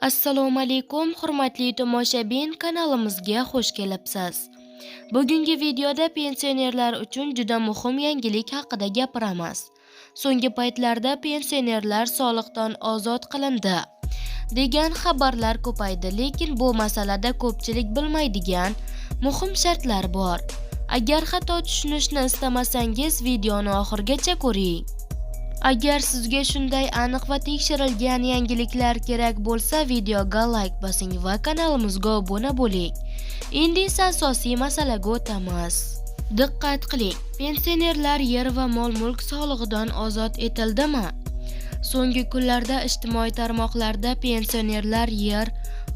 Assalomu alaykum, hurmatli tomoshabin, kanalimizga xush kelibsiz. Bugungi videoda pensionerlar uchun juda muhim yangilik haqida gapiramiz. So'nggi paytlarda pensionerlar soliqdan ozod qilindi degan xabarlar ko'paydi, lekin bu masalada ko'pchilik bilmaydigan muhim shartlar bor. Agar xato tushunishni istamasangiz, videoni oxirigacha ko'ring. Agar sizga shunday aniq va tekshirilgan yangiliklar kerak bo'lsa, videoga like bosing va kanalimizga obuna bo'ling. Endi esa asosiy masalaga o'tamiz. Diqqat qiling, pensionerlar yer va mol-mulk solig'idan ozod etildimi? So'nggi kunlarda ijtimoiy tarmoqlarda pensionerlar yer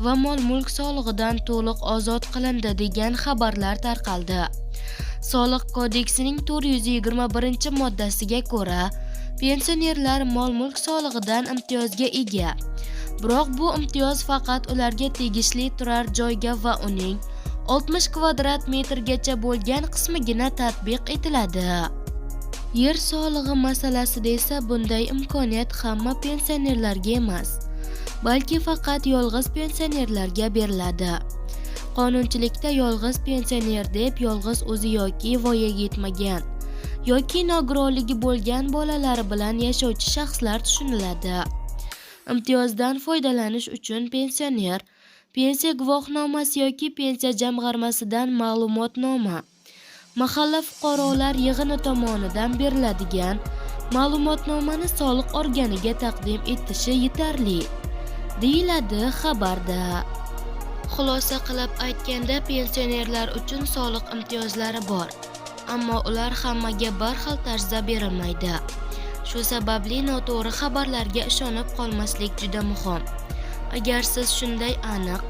va mol-mulk solig'idan to'liq ozod qilindi degan xabarlar tarqaldi. Soliq kodeksining 421-moddasiga ko'ra, pensionerlar mol-mulk solig'idan imtiyozga ega. Biroq bu imtiyoz faqat ularga tegishli turar joyga va uning 60 kvadrat metrgacha bo'lgan qismigina tatbiq etiladi. Yer solig'i masalasida esa bunday imkoniyat hamma pensionerlarga emas, balki faqat yolg'iz pensionerlarga beriladi. Qonunchilikda yolg'iz pensioner deb yolg'iz o'zi yoki voyaga yetmagan yoki nogironligi bo'lgan bolalari bilan yashovchi shaxslar tushuniladi. Imtiyozdan foydalanish uchun pensioner pensiya guvohnomasi yoki pensiya jamg'armasidan ma'lumotnoma, mahalla fuqarolar yig'ini tomonidan beriladigan ma'lumotnomani soliq organiga taqdim etishi yetarli, deyiladi xabarda. Xulosa qilib aytganda, pensionerlar uchun soliq imtiyozlari bor, ammo ular hammaga bir xil tarzda berilmaydi. Shu sababli noto'g'ri xabarlarga ishonib qolmaslik juda muhim. Agar siz shunday aniq,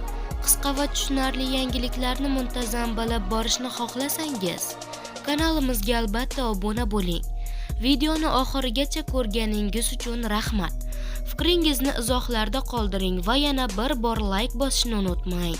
qisqa va tushunarli yangiliklarni muntazam bilib borishni xohlasangiz, kanalimizga albatta obuna bo'ling. Videoni oxirigacha ko'rganingiz uchun rahmat. Fikringizni izohlarda qoldiring va yana bir bor like bosishni unutmang.